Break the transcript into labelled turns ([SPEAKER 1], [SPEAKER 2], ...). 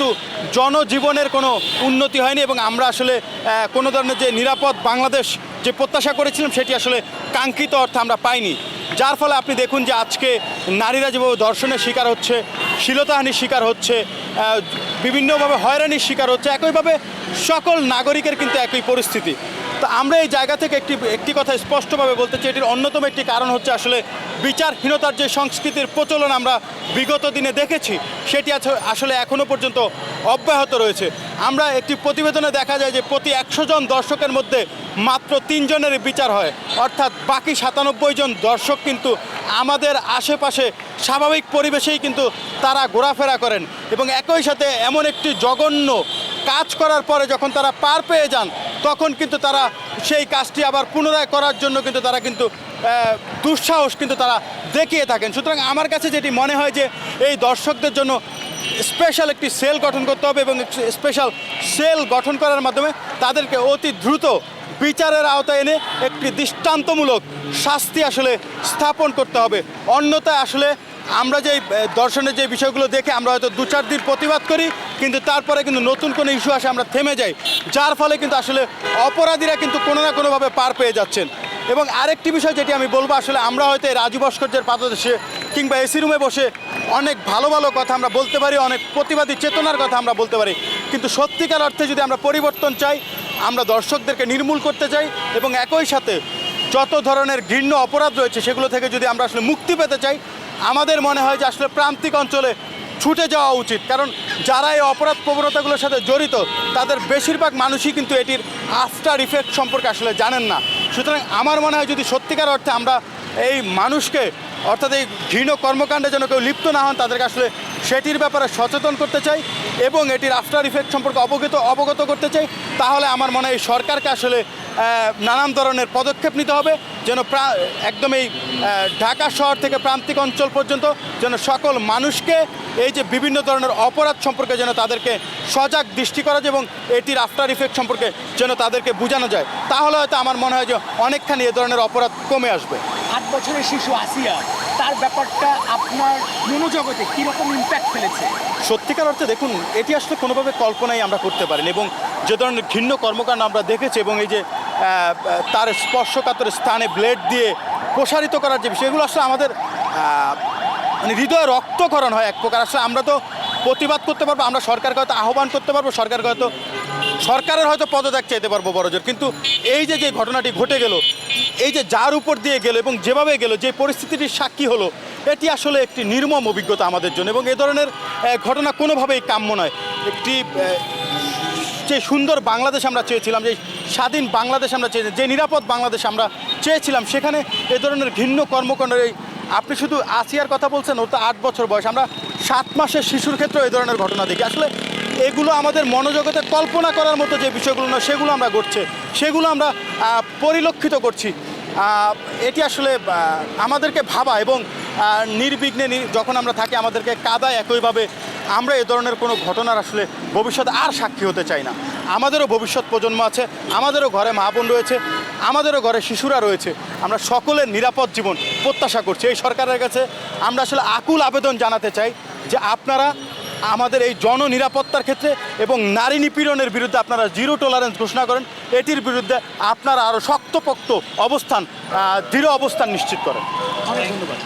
[SPEAKER 1] কিন্তু জনজীবনের কোনো উন্নতি হয়নি এবং আমরা আসলে কোনো ধরনের যে নিরাপদ বাংলাদেশ যে প্রত্যাশা করেছিলাম সেটি আসলে কাঙ্ক্ষিত অর্থে আমরা পাইনি। যার ফলে আপনি দেখুন যে আজকে নারীরা যেভাবে ধর্ষণের শিকার হচ্ছে, শ্লীলতাহানির শিকার হচ্ছে, বিভিন্নভাবে হয়রানির শিকার হচ্ছে, একইভাবে সকল নাগরিকের কিন্তু একই পরিস্থিতি। তো আমরা এই জায়গা থেকে একটি কথা স্পষ্টভাবে বলতে চাই, এটির অন্যতম একটি কারণ হচ্ছে আসলে বিচারহীনতার যে সংস্কৃতির প্রচলন আমরা বিগত দিনে দেখেছি সেটি আসলে এখনও পর্যন্ত অব্যাহত রয়েছে। আমরা একটি প্রতিবেদনে দেখা যায় যে প্রতি 100 জন দর্শকের মধ্যে মাত্র 3 জনের বিচার হয়, অর্থাৎ বাকি 97 জন দর্শক কিন্তু আমাদের আশেপাশে স্বাভাবিক পরিবেশেই কিন্তু তারা ঘোরাফেরা করেন এবং একই সাথে এমন একটি জঘন্য কাজ করার পরে যখন তারা পার পেয়ে যান তখন কিন্তু তারা সেই কাজটি আবার পুনরায় করার জন্য কিন্তু তারা কিন্তু দুঃসাহস কিন্তু তারা দেখিয়ে থাকেন। সুতরাং আমার কাছে যেটি মনে হয় যে এই দর্শকদের জন্য স্পেশাল একটি সেল গঠন করতে হবে এবং স্পেশাল সেল গঠন করার মাধ্যমে তাদেরকে অতি দ্রুত বিচারের আওতায় এনে একটি দৃষ্টান্তমূলক শাস্তি আসলে স্থাপন করতে হবে। অন্যথায় আসলে আমরা যে দর্শনের যে বিষয়গুলো দেখে আমরা হয়তো 2-4 দিন প্রতিবাদ করি, কিন্তু তারপরে কিন্তু নতুন কোনো ইস্যু আসে আমরা থেমে যাই, যার ফলে কিন্তু আসলে অপরাধীরা কিন্তু কোনো না কোনোভাবে পার পেয়ে যাচ্ছেন। এবং আরেকটি বিষয় যেটি আমি বলবো, আসলে আমরা হয়তো এই রাজু ভাস্কর্যের পাদদেশে কিংবা এসি রুমে বসে অনেক ভালো ভালো কথা আমরা বলতে পারি, অনেক প্রতিবাদী চেতনার কথা আমরা বলতে পারি, কিন্তু সত্যিকার অর্থে যদি আমরা পরিবর্তন চাই, আমরা দর্শকদেরকে নির্মূল করতে চাই এবং একই সাথে যত ধরনের ঘৃণ্য অপরাধ রয়েছে সেগুলো থেকে যদি আমরা আসলে মুক্তি পেতে চাই, আমাদের মনে হয় যে আসলে প্রান্তিক অঞ্চলে ছুটে যাওয়া উচিত। কারণ যারা এই অপরাধ প্রবণতাগুলোর সাথে জড়িত তাদের বেশিরভাগ মানুষই কিন্তু এটির আফটার ইফেক্ট সম্পর্কে আসলে জানেন না। সুতরাং আমার মনে হয় যদি সত্যিকার অর্থে আমরা এই মানুষকে, অর্থাৎ এই ঘৃণ্য কর্মকাণ্ডে যেন কেউ লিপ্ত না হন, তাদেরকে আসলে সেটির ব্যাপারে সচেতন করতে চাই এবং এটির আফটার ইফেক্ট সম্পর্কে অবগত করতে চাই, তাহলে আমার মনে হয় সরকারকে আসলে নানান ধরনের পদক্ষেপ নিতে হবে যেন একদম এই ঢাকা শহর থেকে প্রান্তিক অঞ্চল পর্যন্ত যেন সকল মানুষকে এই যে বিভিন্ন ধরনের অপরাধ সম্পর্কে যেন তাদেরকে সজাগ দৃষ্টি করা যায় এবং এটির আফটার ইফেক্ট সম্পর্কে যেন তাদেরকে বোঝানো যায়, তাহলে হয়তো আমার মনে হয় যে অনেকখানি এ ধরনের অপরাধ কমে আসবে।
[SPEAKER 2] 8 বছরের শিশু আসিয়া, তার ব্যাপারটা আপনার মনোজগতে কীরকম ইম্প্যাক্ট ফেলেছে?
[SPEAKER 1] সত্যিকার অর্থে দেখুন, এটি আসলে কোনোভাবে কল্পনাই আমরা করতে পারিনি এবং যে ধরনের ঘৃণ্য কর্মকাণ্ড আমরা দেখেছি এবং এই যে তার স্পর্শকাতর স্থানে ব্লেড দিয়ে প্রসারিত করার যে বিষয়গুলো আসলে আমাদের মানে হৃদয়ে রক্তক্ষরণ হয় এক প্রকার। আসলে আমরা তো প্রতিবাদ করতে পারবো, আমরা সরকারকে হয়তো আহ্বান করতে পারবো, সরকারের হয়তো পদত্যাগ চাইতে পারবো বড়জোর, কিন্তু এই যে ঘটনাটি ঘটে গেল, এই যে যার উপর দিয়ে গেল এবং যেভাবে গেল, যে পরিস্থিতিটির সাক্ষী হলো, এটি আসলে একটি নির্মম অভিজ্ঞতা আমাদের জন্য এবং এ ধরনের ঘটনা কোনোভাবেই কাম্য নয়। একটি যে সুন্দর বাংলাদেশ আমরা চেয়েছিলাম, যে স্বাধীন বাংলাদেশ আমরা চেয়েছিলাম, যে নিরাপদ বাংলাদেশ আমরা চেয়েছিলাম, সেখানে এ ধরনের ঘৃণ্য কর্মকাণ্ডের আপনি শুধু আসিয়ার কথা বলছেন, ওর তো 8 বছর বয়স, আমরা 7 মাসের শিশুর ক্ষেত্রেও এই ধরনের ঘটনা দেখি। আসলে এগুলো আমাদের মনোজগতে কল্পনা করার মতো যে বিষয়গুলো না, সেগুলো আমরা ঘটছে, সেগুলো আমরা পরিলক্ষিত করছি। এটি আসলে আমাদেরকে ভাবা এবং নির্বিঘ্নে যখন আমরা থাকি আমাদেরকে কাদায়, একইভাবে আমরা এ ধরনের কোনো ঘটনার আসলে ভবিষ্যতে আর সাক্ষী হতে চাই না। আমাদেরও ভবিষ্যৎ প্রজন্ম আছে, আমাদেরও ঘরে মা বোন রয়েছে, আমাদেরও ঘরে শিশুরা রয়েছে, আমরা সকলের নিরাপদ জীবন প্রত্যাশা করছি। এই সরকারের কাছে আমরা আসলে আকুল আবেদন জানাতে চাই যে আপনারা আমাদের এই জননিরাপত্তার ক্ষেত্রে এবং নারী নিপীড়নের বিরুদ্ধে আপনারা 0 টলারেন্স ঘোষণা করেন, এটির বিরুদ্ধে আপনারা আরও শক্তপোক্ত অবস্থান, দৃঢ় অবস্থান নিশ্চিত করেন।
[SPEAKER 2] অনেক ধন্যবাদ।